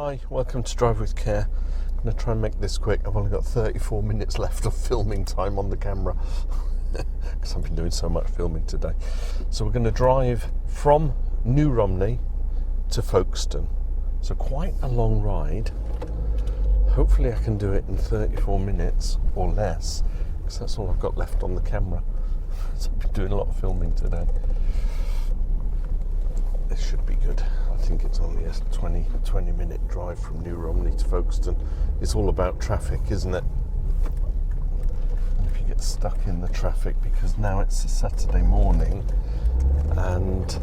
Hi, welcome to Drive with Care. I'm going to try and make this quick. I've only got 34 minutes left of filming time on the camera because I've been doing so much filming today. So we're going to drive from New Romney to Folkestone. So quite a long ride. Hopefully I can do it in 34 minutes or less because that's all I've got left on the camera. So I've been doing a lot of filming today. This should be good. I think it's only a 20 minute drive from New Romney to Folkestone. It's all about traffic, isn't it? And if you get stuck in the traffic, because now it's a Saturday morning and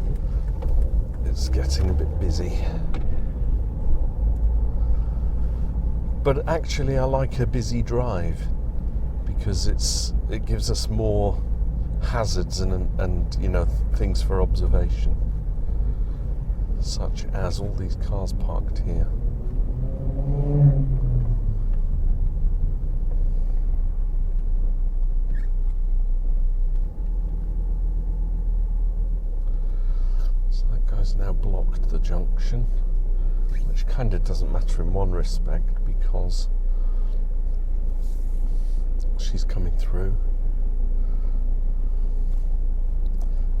it's getting a bit busy. But actually I like a busy drive because it gives us more hazards and you know, things for observation. Such as all these cars parked here. So that guy's now blocked the junction, which kind of doesn't matter in one respect because she's coming through.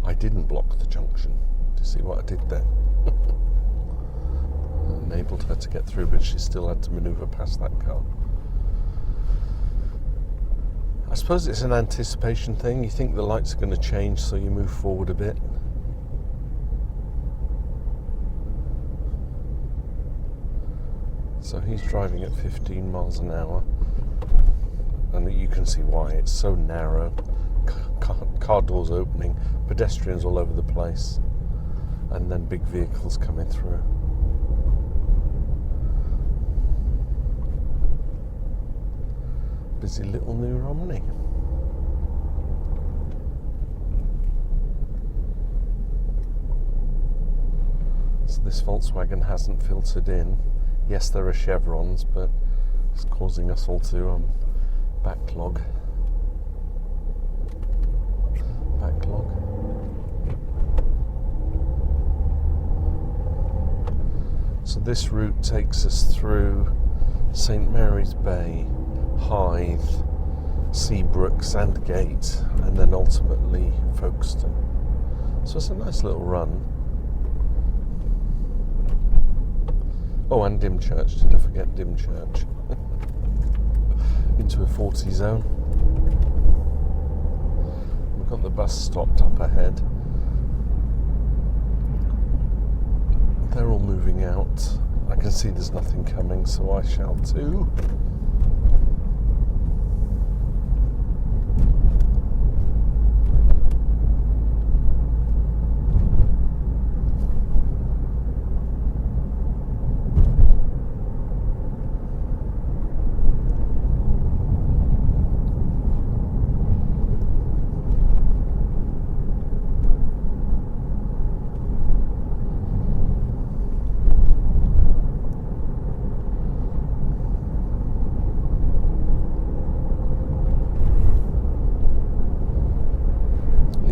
I didn't block the junction. Do you see what I did there? Enabled her to get through, but she still had to manoeuvre past that car. I suppose it's an anticipation thing. You think the lights are going to change, so you move forward a bit. So he's driving at 15 miles an hour, and you can see why. It's so narrow. Car doors opening, pedestrians all over the place, and then big vehicles coming through. Busy little New Romney. So this Volkswagen hasn't filtered in. Yes, there are chevrons, but it's causing us all to backlog. So this route takes us through St Mary's Bay, Hythe, Seabrook, Sandgate, and then ultimately Folkestone. So it's a nice little run. Oh, and Dymchurch. Did I forget Dymchurch? Into a 40 zone. We've got the bus stopped up ahead. They're all moving out. I can see there's nothing coming, so I shall too.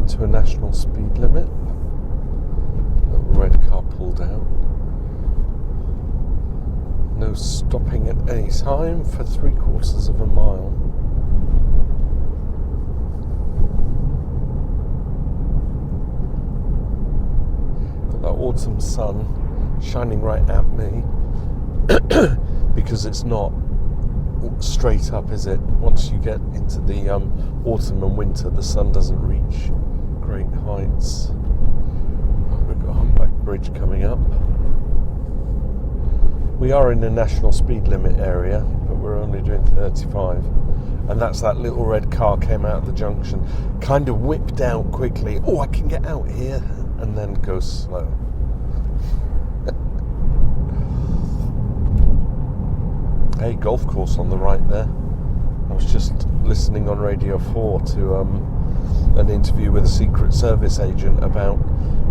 To a national speed limit. A red car pulled out. No stopping at any time for 3/4 of a mile. Got that autumn sun shining right at me because it's not straight up, is it? Once you get into the autumn and winter, the sun doesn't reach great heights. Oh, we've got a humpback bridge coming up. We are in the national speed limit area, but we're only doing 35. And that's that little red car came out of the junction, kind of whipped out quickly. Oh, I can get out here, and then goes slow. Hey, golf course on the right there. I was just listening on Radio 4 to an interview with a Secret Service agent about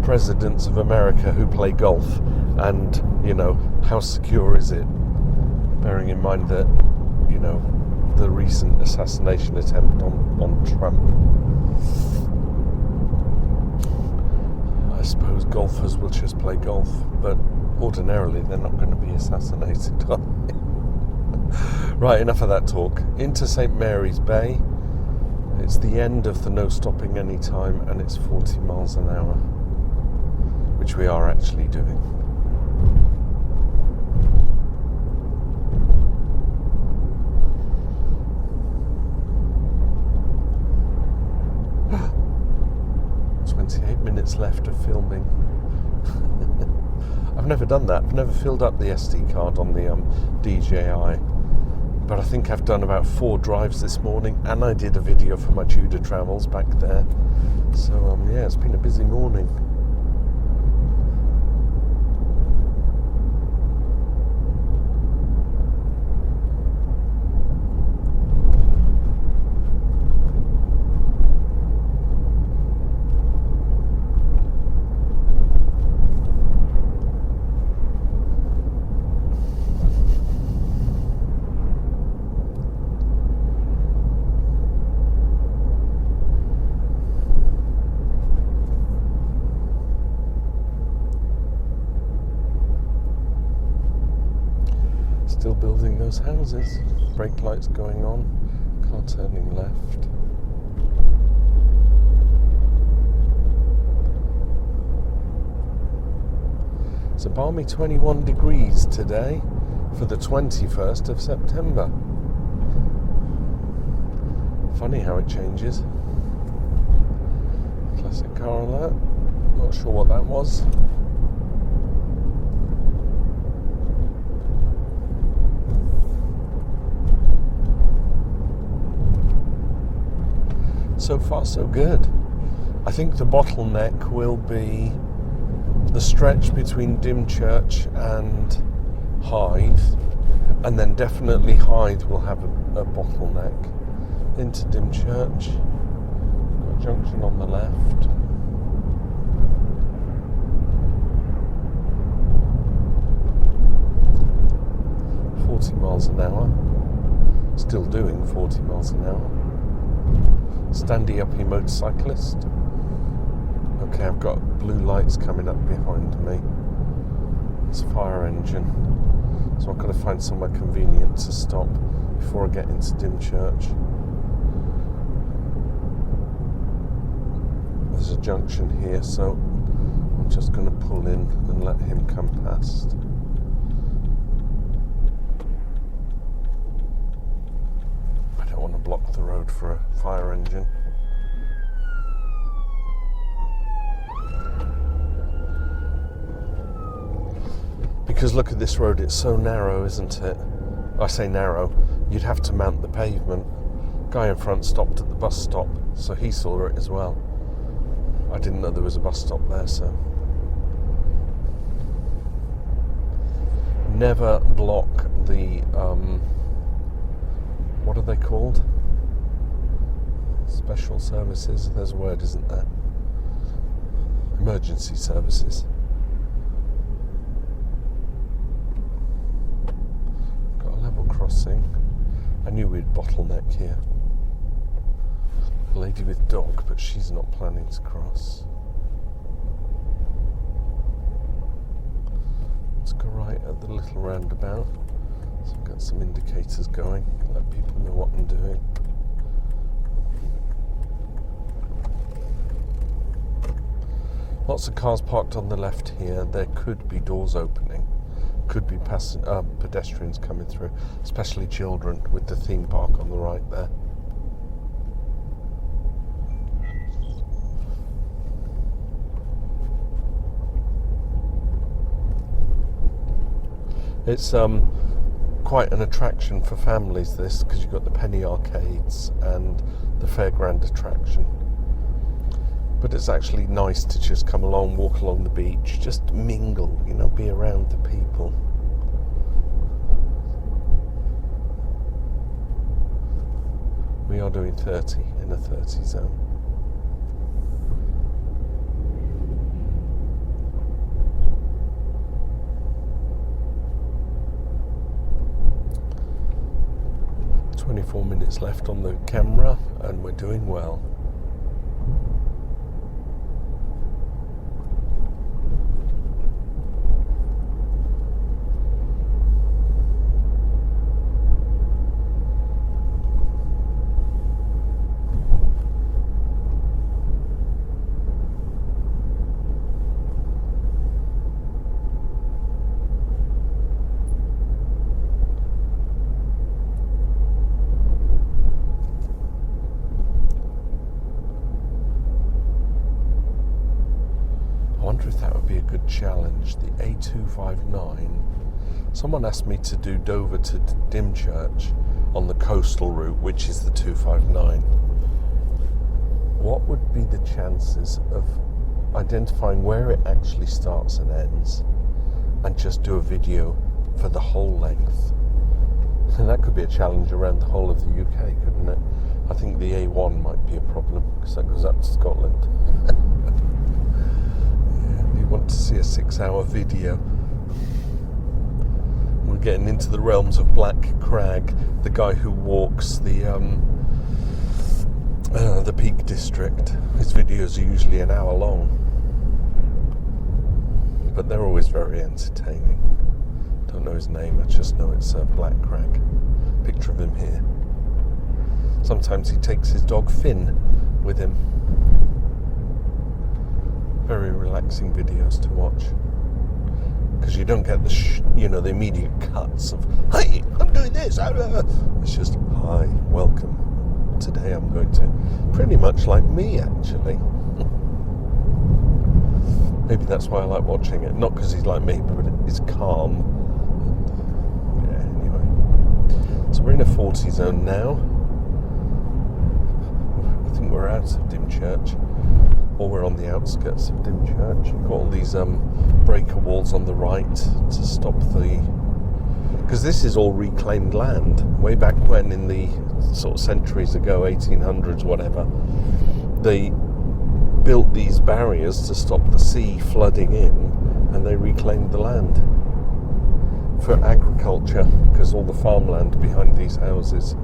presidents of America who play golf, and, you know, how secure is it? Bearing in mind that, you know, the recent assassination attempt on Trump. I suppose golfers will just play golf, but ordinarily they're not going to be assassinated. Right, enough of that talk. Into St Mary's Bay. It's the end of the no stopping any time, and it's 40 miles an hour, which we are actually doing. Left of filming. I've never done that. I've never filled up the SD card on the DJI, but I think I've done about 4 drives this morning, and I did a video for my Tudor travels back there. So yeah, it's been a busy morning. Still building those houses. Brake lights going on. Car turning left. It's a balmy 21 degrees today for the 21st of September. Funny how it changes. Classic car alert. Not sure what that was. So far, so good. I think the bottleneck will be the stretch between Dymchurch and Hythe, and then definitely Hythe will have a bottleneck into Dymchurch. Got a junction on the left. an hour. Still doing 40 miles an hour. Standy uppy motorcyclist. Okay, I've got blue lights coming up behind me. It's a fire engine. So I've got to find somewhere convenient to stop before I get into Dymchurch. There's a junction here, so I'm just going to pull in and let him come past. I don't want to block the road for a fire engine. Because look at this road, it's so narrow, isn't it? I say narrow, you'd have to mount the pavement. Guy in front stopped at the bus stop, so he saw it as well. I didn't know there was a bus stop there, so. Never block the, what are they called? Special services, there's a word, isn't there? Emergency services. Got a level crossing. I knew we'd bottleneck here. A lady with dog, but she's not planning to cross. Let's go right at the little roundabout. So I've got some indicators going, let people know what I'm doing. Lots of cars parked on the left here. There could be doors opening. Could be pedestrians coming through, especially children with the theme park on the right there. It's quite an attraction for families, this, because you've got the penny arcades and the fairground attraction. But it's actually nice to just come along, walk along the beach, just mingle, you know, be around the people. We are doing 30 in a 30 zone. .24 minutes left on the camera, and we're doing well. wonder if that would be a good challenge. The A259. Someone asked me to do Dover to Dymchurch on the coastal route, which is the 259. What would be the chances of identifying where it actually starts and ends and just do a video for the whole length? And that could be a challenge around the whole of the UK, couldn't it? I think the A1 might be a problem because that goes up to Scotland. Yeah, if you want to see a 6-hour video, we're getting into the realms of Black Crag, the guy who walks the Peak District. His videos are usually an hour long, but they're always very entertaining. Don't know his name, I just know it's Black Crag. Picture of him here. Sometimes he takes his dog Finn with him. Very relaxing videos to watch, because you don't get the immediate cuts of "Hey, I'm doing this." It's just "Hi, welcome. Today I'm going to," pretty much like me actually. Maybe that's why I like watching it, not because he's like me, but it's calm. So we're in a 40 zone now. I think we're out of Dymchurch, or we're on the outskirts of Dymchurch. You've got all these breaker walls on the right to stop because this is all reclaimed land. Way back when, in the sort of centuries ago, 1800s, whatever, they built these barriers to stop the sea flooding in, and they reclaimed the land for agriculture, because all the farmland behind these houses,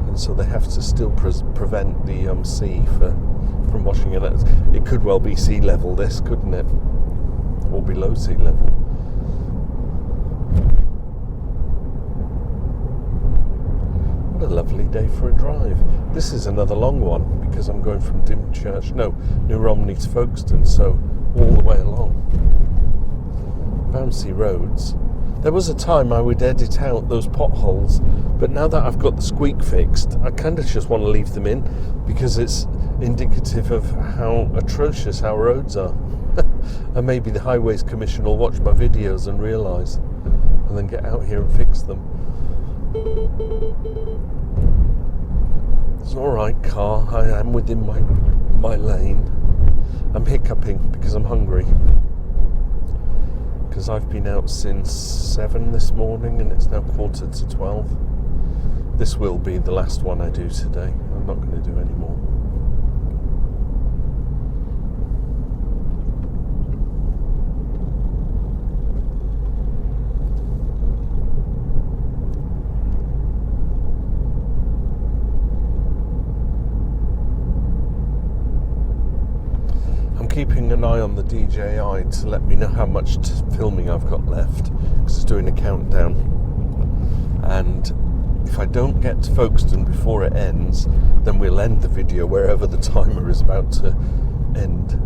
and so they have to still prevent the sea from washing it out. It could well be sea level, this, couldn't it? Or below sea level. What a lovely day for a drive. This is another long one, because I'm going from New Romney to Folkestone, so all the way along. Bouncy roads. There was a time I would edit out those potholes, but now that I've got the squeak fixed, I kind of just want to leave them in, because it's indicative of how atrocious our roads are. And maybe the Highways Commission will watch my videos and realise, and then get out here and fix them. It's alright, car, I am within my lane. I'm hiccuping because I'm hungry, because I've been out since 7 this morning and it's now 11:45. This will be the last one I do today. I'm not going to do any more. Keeping an eye on the DJI to let me know how much filming I've got left, because it's doing a countdown, and if I don't get to Folkestone before it ends, then we'll end the video wherever the timer is about to end.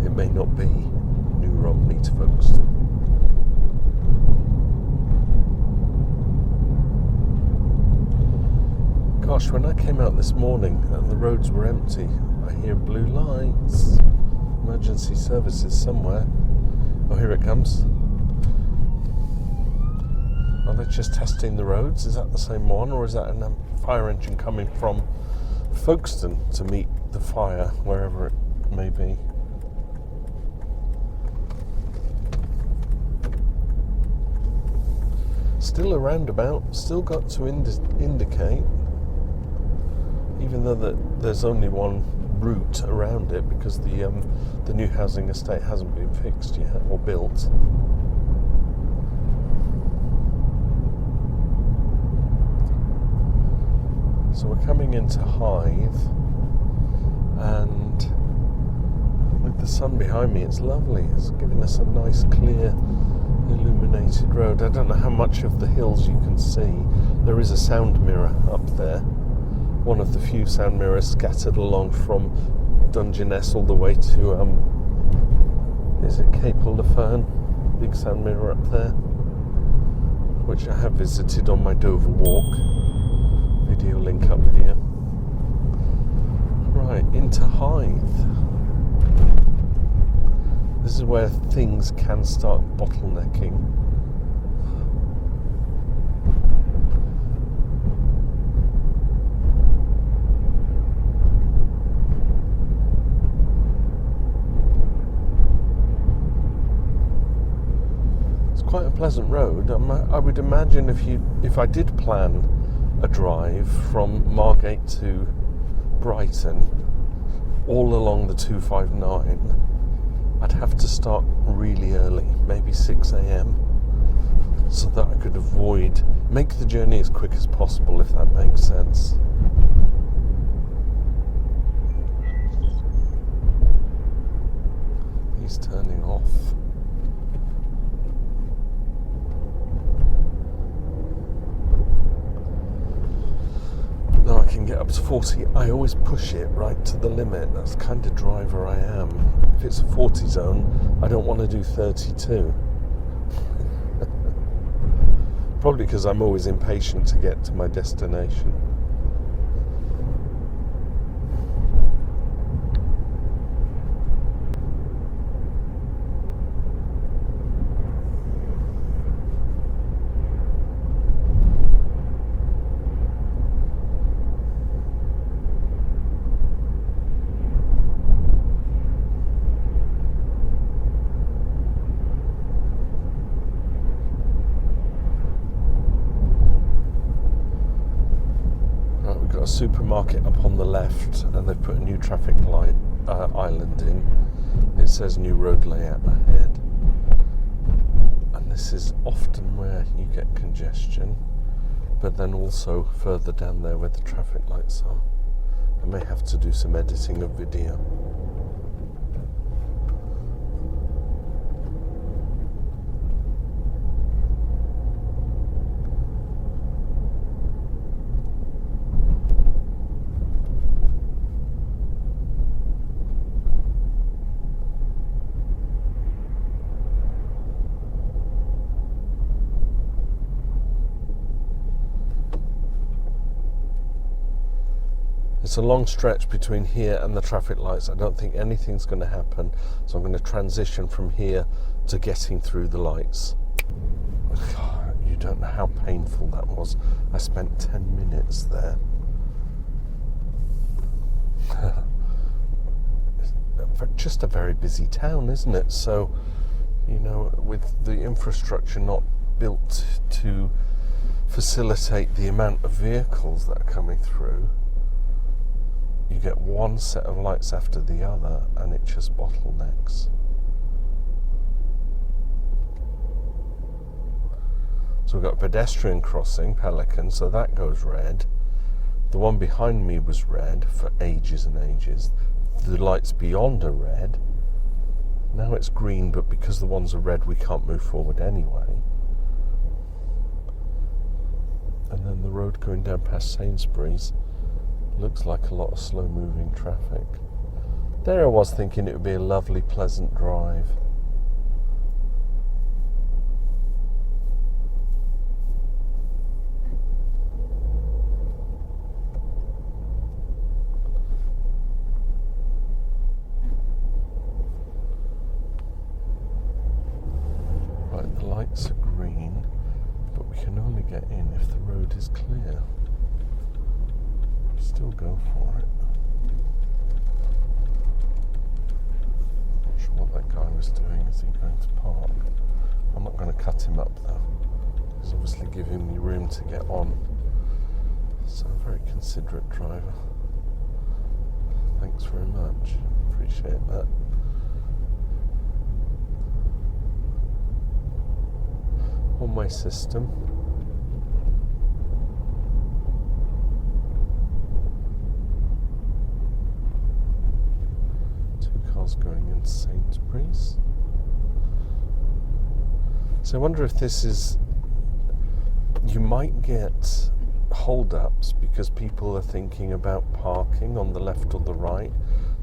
It may not be New Romney to Folkestone. Gosh, when I came out this morning and the roads were empty, I hear blue lights. Emergency services somewhere. Oh, here it comes. Are they just testing the roads? Is that the same one, or is that a fire engine coming from Folkestone to meet the fire, wherever it may be? Still a roundabout, still got to indicate, even though there's only one route around it, because the new housing estate hasn't been fixed yet or built. So we're coming into Hythe, and with the sun behind me, it's lovely. It's giving us a nice, clear, illuminated road. I don't know how much of the hills you can see. There is a sound mirror up there. One of the few sound mirrors scattered along from Dungeness all the way to, is it Capel-le-Fern? Big sound mirror up there, which I have visited on my Dover walk. Video link up here. Right, into Hythe. is where things can start bottlenecking. Quite a pleasant road. I would imagine if I did plan a drive from Margate to Brighton all along the 259, I'd have to start really early, maybe 6 a.m, so that I could make the journey as quick as possible, if that makes sense. He's turning off. Now I can get up to 40. I always push it right to the limit. That's the kind of driver I am. If it's a 40 zone, I don't want to do 32. Probably because I'm always impatient to get to my destination. A supermarket up on the left, and they've put a new traffic light island in. It says new road layout ahead, and this is often where you get congestion, but then also further down there where the traffic lights are. I may have to do some editing of video. It's a long stretch between here and the traffic lights. I don't think anything's going to happen, so I'm going to transition from here to getting through the lights. God, you don't know how painful that was. I spent 10 minutes there. Just a very busy town, isn't it? So, you know, with the infrastructure not built to facilitate the amount of vehicles that are coming through, you get one set of lights after the other, and it just bottlenecks. So we've got a pedestrian crossing, Pelican, so that goes red. The one behind me was red for ages and ages. The lights beyond are red. Now it's green, but because the ones are red, we can't move forward anyway. And then the road going down past Sainsbury's looks like a lot of slow-moving traffic. There I was thinking it would be a lovely, pleasant drive. Right, the lights are green, but we can only get in if the road is clear. Still go for it. Not sure what that guy was doing. Is he going to park? I'm not going to cut him up though. He's obviously giving me room to get on. So a very considerate driver. Thanks very much. Appreciate that. One-way system. Going in Sainsbury's. So I wonder if this is, you might get hold-ups because people are thinking about parking on the left or the right,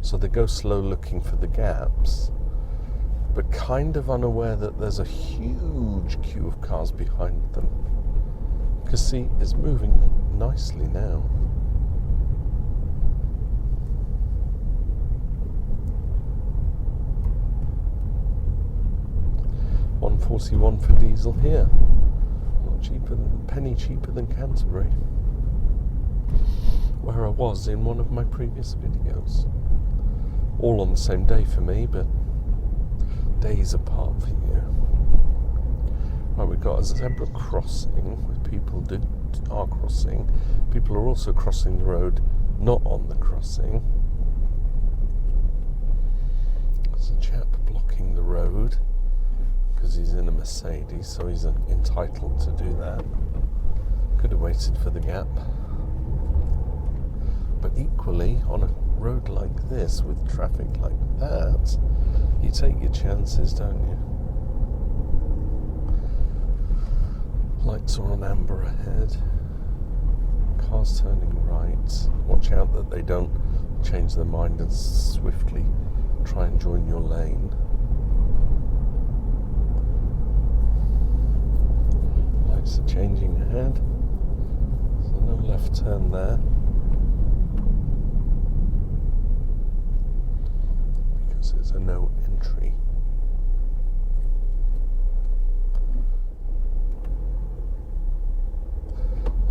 so they go slow looking for the gaps, but kind of unaware that there's a huge queue of cars behind them. Because see, it's moving nicely now. £1.41 for diesel here. Not cheaper than penny cheaper than Canterbury, where I was in one of my previous videos. All on the same day for me, but days apart for you. Right, we've got a zebra crossing with people are crossing. People are also crossing the road, not on the crossing. There's a chap blocking the road because he's in a Mercedes, so he's entitled to do that. Could have waited for the gap. But equally, on a road like this, with traffic like that, you take your chances, don't you? Lights are on amber ahead. Cars turning right. Watch out that they don't change their mind and swiftly try and join your lane. Lights are changing ahead. So no left turn there. Because it's a no entry.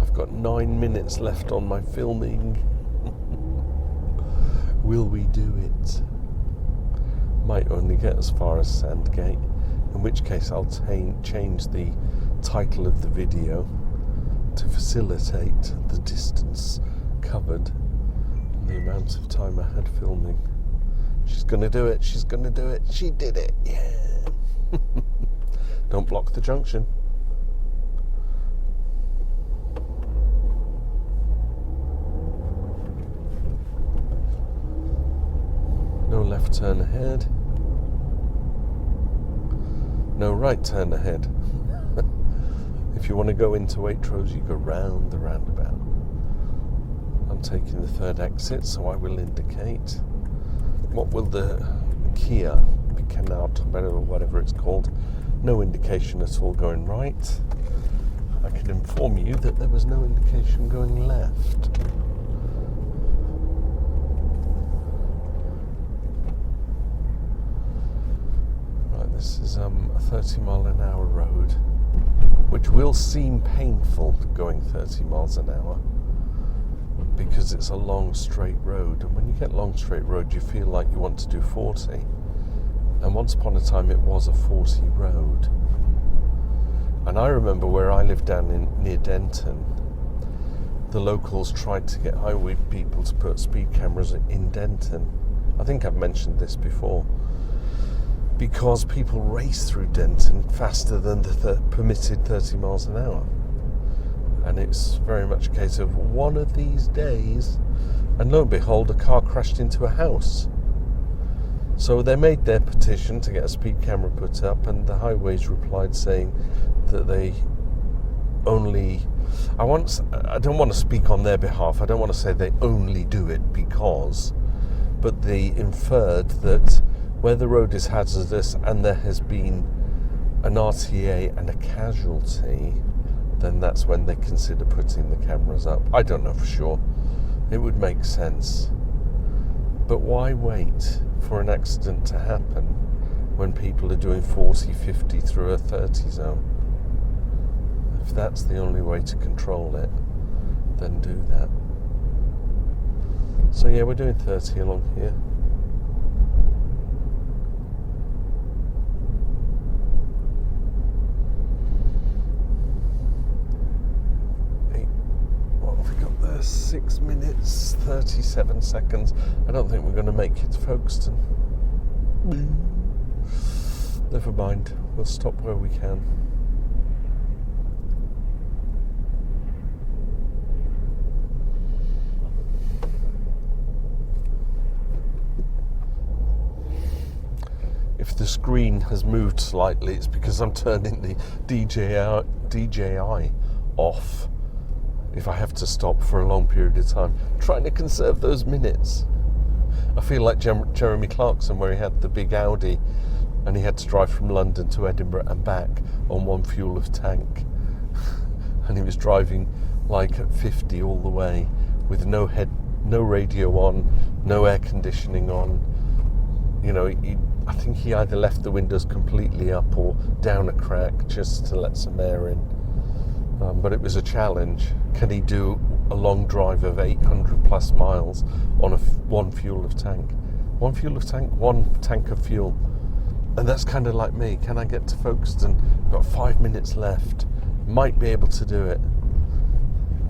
I've got 9 minutes left on my filming. Will we do it? Might only get as far as Sandgate, in which case I'll change the title of the video to facilitate the distance covered and the amount of time I had filming. She's gonna do it, she's gonna do it, she did it, yeah. Don't block the junction. No left turn ahead. No right turn ahead. If you want to go into Waitrose, you go round the roundabout. I'm taking the third exit, so I will indicate. What will the Kia Canal, whatever it's called? No indication at all going right. I can inform you that there was no indication going left. This is a 30 mile an hour road, which will seem painful going 30 miles an hour because it's a long straight road, and when you get long straight road you feel like you want to do 40, and once upon a time it was a 40 road. And I remember where I lived down near Denton, the locals tried to get highway people to put speed cameras in Denton. I think I've mentioned this before. Because people race through Denton faster than the permitted 30 miles an hour. And it's very much a case of one of these days, and lo and behold, a car crashed into a house. So they made their petition to get a speed camera put up, and the highways replied saying that they only... I don't want to speak on their behalf, I don't want to say they only do it because, but they inferred that where the road is hazardous and there has been an RTA and a casualty, then that's when they consider putting the cameras up. I don't know for sure. It would make sense. But why wait for an accident to happen when people are doing 40, 50 through a 30 zone? If that's the only way to control it, then do that. So yeah, we're doing 30 along here. What have we got there? 6 minutes, 37 seconds. I don't think we're going to make it to Folkestone. Never mind, we'll stop where we can. If the screen has moved slightly, it's because I'm turning the DJI off if I have to stop for a long period of time, trying to conserve those minutes. I feel like Jeremy Clarkson, where he had the big Audi and he had to drive from London to Edinburgh and back on one fuel of tank, and he was driving like at 50 all the way with no radio on, no air conditioning on. You know, he I think he either left the windows completely up or down a crack just to let some air in. But it was a challenge. Can he do a long drive of 800 plus miles on one fuel of tank? One fuel of tank, one tank of fuel. And that's kind of like me. Can I get to Folkestone? I've got 5 minutes left. Might be able to do it.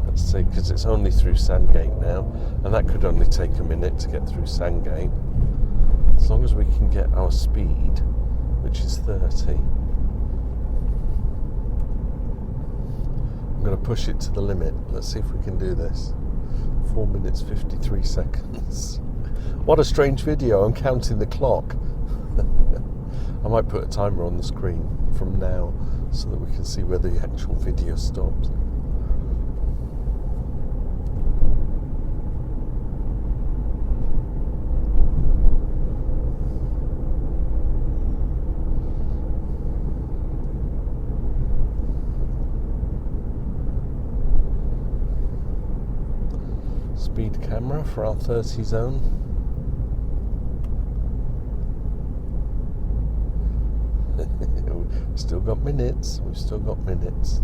Let's see, because it's only through Sandgate now, and that could only take a minute to get through Sandgate. As long as we can get our speed, which is 30. I'm going to push it to the limit. Let's see if we can do this. 4 minutes 53 seconds. What a strange video. I'm counting the clock. I might put a timer on the screen from now so that we can see where the actual video stops. Speed camera for our 30 zone. We've still got minutes. We've still got minutes.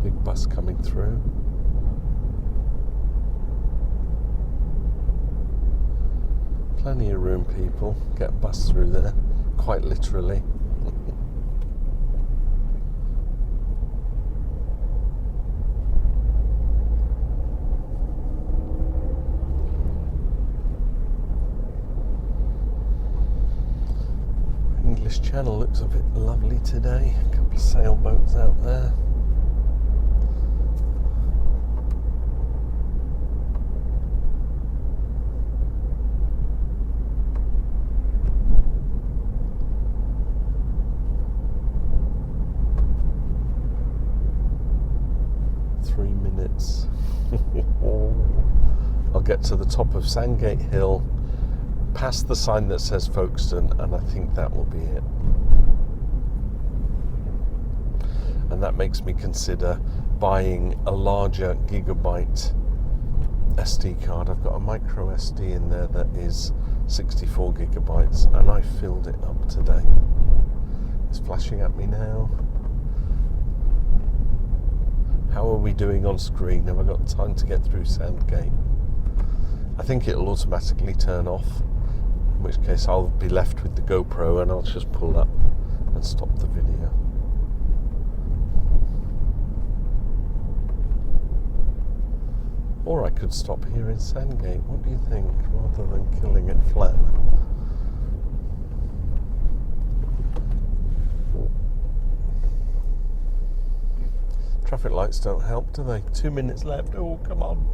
Big bus coming through. Plenty of room, people. Get a bus through there, quite literally. English Channel looks a bit lovely today. A couple of sailboats out there. I'll get to the top of Sandgate Hill, past the sign that says Folkestone, and I think that will be it. And that makes me consider buying a larger gigabyte SD card. I've got a micro SD in there that is 64 gigabytes, and I filled it up today. It's flashing at me now. How are we doing on screen? Have I got time to get through Sandgate? I think it'll automatically turn off, in which case I'll be left with the GoPro and I'll just pull up and stop the video. Or I could stop here in Sandgate. What do you think? Rather than killing it flat. Traffic lights don't help, do they? 2 minutes left. Oh, come on.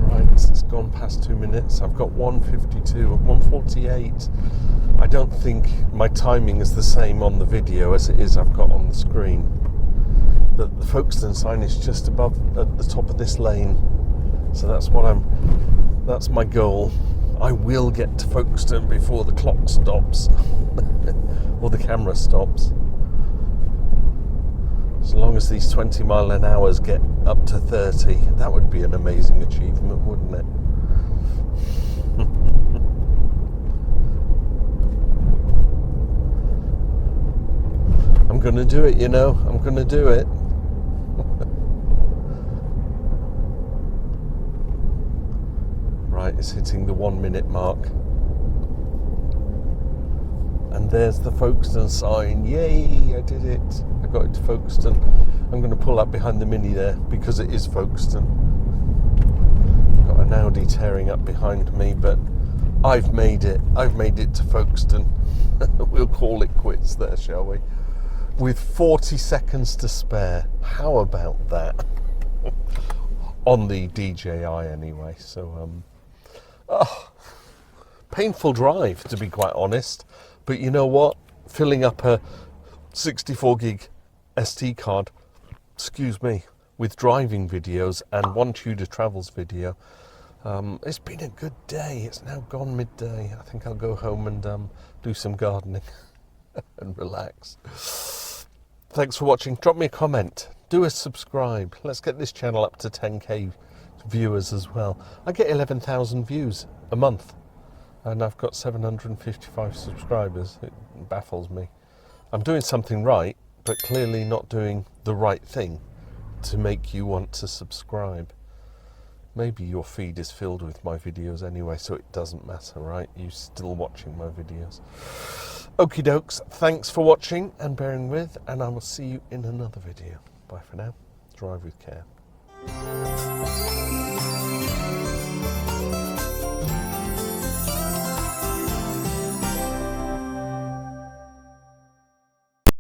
Right, it's gone past 2 minutes. I've got 1:52 and 1:48. I don't think my timing is the same on the video as it is I've got on the screen. But the Folkestone sign is just above, at the top of this lane. So that's my goal. I will get to Folkestone before the clock stops. Or the camera stops. As long as these 20 mile an hours get up to 30, that would be an amazing achievement, wouldn't it? I'm going to do it, you know. I'm going to do it. Right, it's hitting the 1 minute mark. And there's the Folkestone sign. Yay, I did it. I got it to Folkestone. I'm going to pull up behind the Mini there because it is Folkestone. Got an Audi tearing up behind me, but I've made it. I've made it to Folkestone. We'll call it quits there, shall we? With 40 seconds to spare. How about that? On the DJI anyway. So, painful drive, to be quite honest. But you know what? Filling up a 64 gig SD card, excuse me, with driving videos and one Tudor Travels video. It's been a good day. It's now gone midday. I think I'll go home and do some gardening and relax. Thanks for watching. Drop me a comment. Do a subscribe. Let's get this channel up to 10k viewers as well. I get 11,000 views a month and I've got 755 subscribers. It baffles me. I'm doing something right, but clearly not doing the right thing to make you want to subscribe. Maybe your feed is filled with my videos anyway, so it doesn't matter, right? You're still watching my videos. Okie dokes, thanks for watching and bearing with, and I will see you in another video. Bye for now. Drive with care.